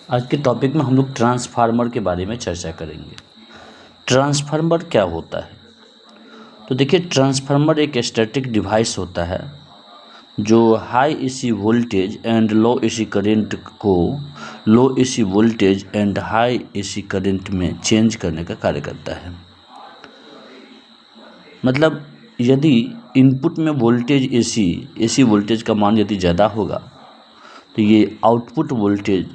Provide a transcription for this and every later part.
आज के टॉपिक में हम लोग ट्रांसफार्मर के बारे में चर्चा करेंगे। ट्रांसफार्मर क्या होता है? तो देखिए, ट्रांसफार्मर एक स्टैटिक डिवाइस होता है जो high AC voltage and low AC current को low AC voltage and high AC current में चेंज करने का कार्य करता है। मतलब यदि इनपुट में वोल्टेज एसी वोल्टेज का मान यदि ज़्यादा होगा तो ये आउटपुट वोल्टेज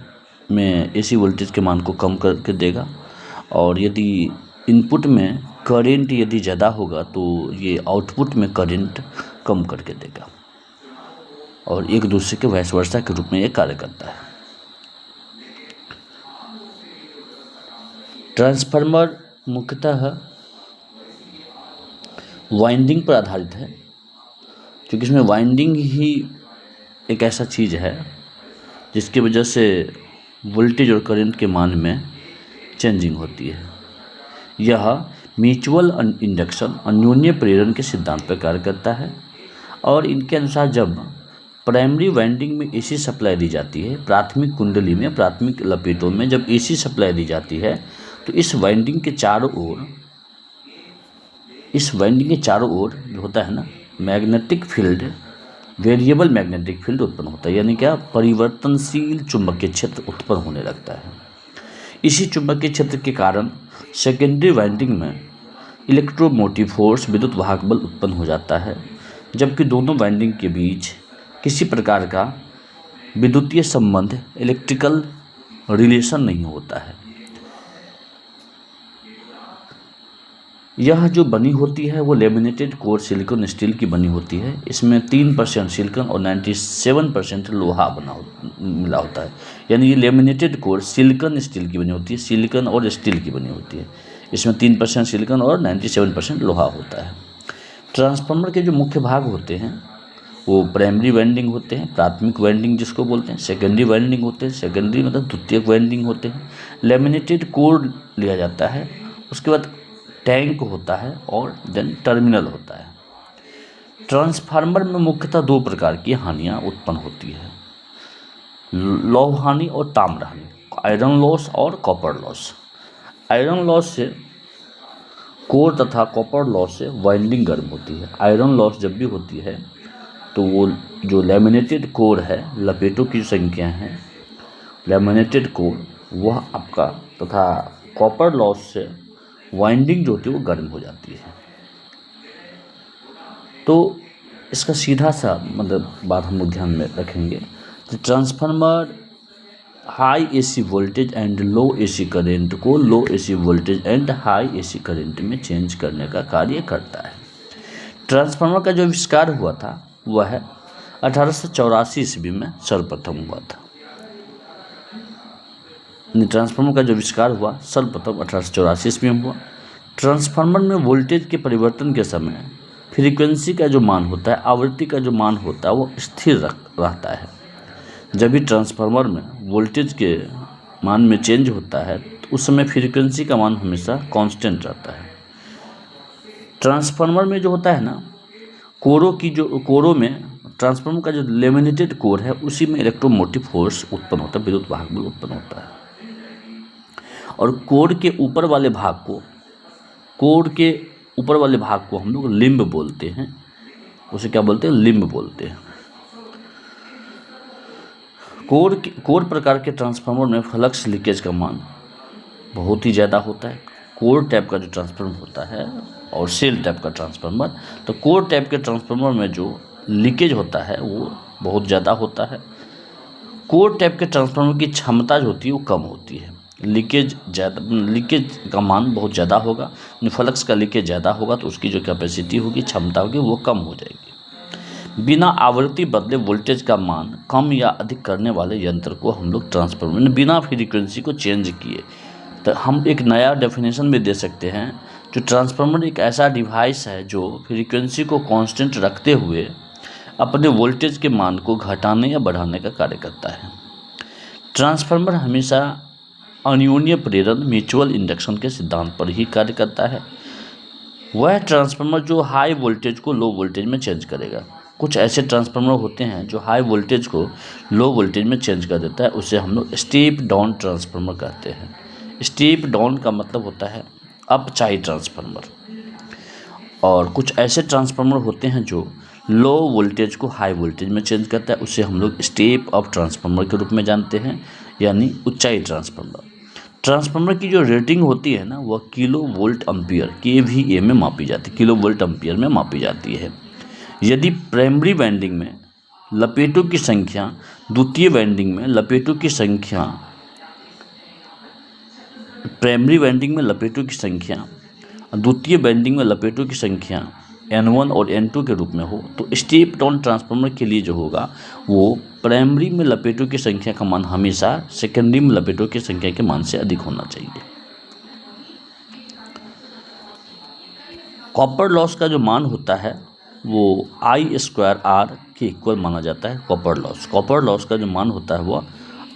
में एसी वोल्टेज के मान को कम करके देगा, और यदि इनपुट में करंट यदि ज़्यादा होगा तो ये आउटपुट में करंट कम करके देगा, और एक दूसरे के वाइस वर्सा के रूप में ये कार्य करता है। ट्रांसफार्मर मुख्यतः वाइंडिंग पर आधारित है, क्योंकि इसमें वाइंडिंग ही एक ऐसा चीज़ है जिसकी वजह से वोल्टेज और करंट के मान में चेंजिंग होती है। यह म्यूचुअल इंडक्शन अन्योन्य प्रेरण के सिद्धांत पर कार्य करता है, और इनके अनुसार जब प्राइमरी वाइंडिंग में एसी सप्लाई दी जाती है, प्राथमिक कुंडली में प्राथमिक लपेटों में जब एसी सप्लाई दी जाती है तो इस वाइंडिंग के चारों ओर जो होता है ना, magnetic field, variable magnetic field उत्पन्न होता है। यानी क्या? परिवर्तनशील चुंबकीय क्षेत्र उत्पन्न होने लगता है। इसी चुंबकीय क्षेत्र के कारण सेकेंडरी वाइंडिंग में इलेक्ट्रोमोटिव फोर्स, विद्युत वाहक बल उत्पन्न हो जाता है, जबकि दोनों वाइंडिंग के बीच किसी प्रकार का विद्युतीय संबंध, इलेक्ट्रिकल रिलेशन नहीं होता है। यह जो बनी होती है वो लेमिनेटेड कोर सिलिकॉन स्टील की बनी होती है। इसमें 3% सिलिकॉन और 97% लोहा मिला होता है। यानी ये लेमिनेटेड कोर सिलिकॉन स्टील की बनी होती है, सिलिकॉन और स्टील की बनी होती है। इसमें 3% सिलिकॉन और 97% लोहा होता है। ट्रांसफार्मर के जो मुख्य भाग होते हैं वो प्राइमरी वाइंडिंग होते हैं, प्राथमिक वाइंडिंग जिसको बोलते हैं, सेकेंडरी वाइंडिंग होते हैं, सेकेंडरी मतलब द्वितीयक वाइंडिंग होते हैं, लेमिनेटेड कोर लिया जाता है, उसके बाद टैंक होता है, और देन टर्मिनल होता है। ट्रांसफार्मर में मुख्यतः दो प्रकार की हानियाँ उत्पन्न होती है, लौह हानि और ताम्र हानि, आयरन लॉस और कॉपर लॉस। आयरन लॉस से कोर तथा कॉपर लॉस से वाइंडिंग गर्म होती है। आयरन लॉस जब भी होती है तो वो जो लेमिनेटेड कोर है, लपेटों की संख्या है लेमिनेटेड कोर, वह आपका, तथा कॉपर लॉस से वाइंडिंग जो होती है वो गर्म हो जाती है। तो इसका सीधा सा मतलब बात हम लोग ध्यान में रखेंगे कि transformer high AC voltage and low AC current को low AC voltage and high AC current में चेंज करने का कार्य करता है। ट्रांसफार्मर का जो आविष्कार हुआ था वह 1884 ईस्वी में सर्वप्रथम हुआ था। ट्रांसफार्मर का जो आविष्कार हुआ सर्वप्रथम 1884 ईस्वी में हुआ। ट्रांसफार्मर में वोल्टेज के परिवर्तन के समय फ्रीक्वेंसी का जो मान होता है, आवृत्ति का जो मान होता है, वो स्थिर रहता है। जब भी ट्रांसफार्मर में वोल्टेज के मान में चेंज होता है तो उस समय फ्रीक्वेंसी का मान हमेशा कांस्टेंट रहता है। ट्रांसफार्मर में जो होता है ना, कोरों में ट्रांसफार्मर का जो लेमिनेटेड कोर है उसी में इलेक्ट्रोमोटिव फोर्स उत्पन्न होता है, विद्युत वाहक बल उत्पन्न होता है। और कोर के ऊपर वाले भाग को हम लोग लिम्ब बोलते हैं। उसे क्या बोलते हैं? लिम्ब बोलते हैं। कोर प्रकार के ट्रांसफार्मर में फ्लक्स लीकेज का मान बहुत ही ज़्यादा होता है। कोर टाइप का जो ट्रांसफार्मर होता है और सेल टाइप का ट्रांसफार्मर, तो कोर टाइप के ट्रांसफार्मर में जो लीकेज होता है वो बहुत ज़्यादा होता है। कोर टाइप के ट्रांसफार्मर की क्षमता जो होती है वो कम होती है। लीकेज का मान बहुत ज़्यादा होगा, फ्लक्स का लीकेज ज़्यादा होगा तो उसकी जो कैपेसिटी होगी, क्षमता होगी, वो कम हो जाएगी। बिना आवृत्ति बदले वोल्टेज का मान कम या अधिक करने वाले यंत्र को हम लोग ट्रांसफार्मर, बिना फ्रीक्वेंसी को चेंज किए, तो हम एक नया डेफिनेशन भी दे सकते हैं। जो ट्रांसफार्मर एक ऐसा डिवाइस है जो फ्रीक्वेंसी को कांस्टेंट रखते हुए अपने वोल्टेज के मान को घटाने या बढ़ाने का कार्य करता है। ट्रांसफार्मर हमेशा अन्योन्य प्रेरण, म्यूचुअल इंडक्शन के सिद्धांत पर ही कार्य करता है। वह ट्रांसफार्मर जो हाई वोल्टेज को लो वोल्टेज में चेंज करेगा, कुछ ऐसे ट्रांसफार्मर होते हैं जो हाई वोल्टेज को लो वोल्टेज में चेंज कर देता है, उसे हम लोग स्टेप डाउन ट्रांसफार्मर कहते हैं। स्टेप डाउन का मतलब होता है अपचाई ट्रांसफार्मर। और कुछ ऐसे ट्रांसफार्मर होते हैं जो लो वोल्टेज को हाई वोल्टेज में चेंज करता है, उसे हम लोग स्टेप अप ट्रांसफार्मर के रूप में जानते हैं, यानी ऊंचाई ट्रांसफार्मर। ट्रांसफार्मर की जो रेटिंग होती है ना, वह किलो वोल्ट एम्पियर KVA में मापी जाती है, किलो वोल्ट एम्पियर में मापी जाती है। यदि प्राइमरी वाइंडिंग में लपेटों की संख्या द्वितीय वाइंडिंग में लपेटों की संख्या प्राइमरी वाइंडिंग में लपेटों की संख्या द्वितीय वाइंडिंग में लपेटों की संख्या N1 और N2 के रूप में हो, तो स्टेप डाउन ट्रांसफार्मर के लिए जो होगा वो प्राइमरी में लपेटों की संख्या का मान हमेशा सेकेंडरी में लपेटों की संख्या के मान से अधिक होना चाहिए। कॉपर लॉस का जो मान होता है वो I² R के इक्वल माना जाता है। कॉपर लॉस का जो मान होता है वो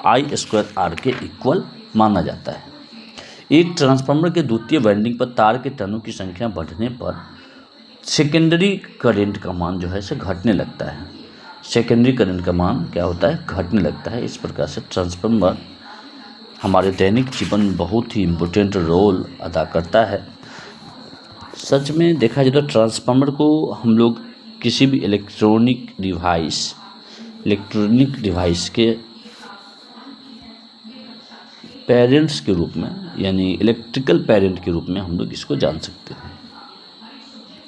I² R के इक्वल माना जाता है। एक ट्रांसफार्मर के द्वितीय वाइंडिंग पर तार के टर्नों की संख्या बढ़ने पर सेकेंडरी करंट का मान जो है से घटने लगता है। सेकेंडरी करंट का मान क्या होता है, घटने लगता है। इस प्रकार से ट्रांसफार्मर हमारे दैनिक जीवन में बहुत ही इम्पोर्टेंट रोल अदा करता है। सच में देखा जाए तो ट्रांसफार्मर को हम लोग किसी भी इलेक्ट्रॉनिक डिवाइस के पेरेंट्स के रूप में, यानी इलेक्ट्रिकल पेरेंट के रूप में हम लोग इसको जान सकते हैं।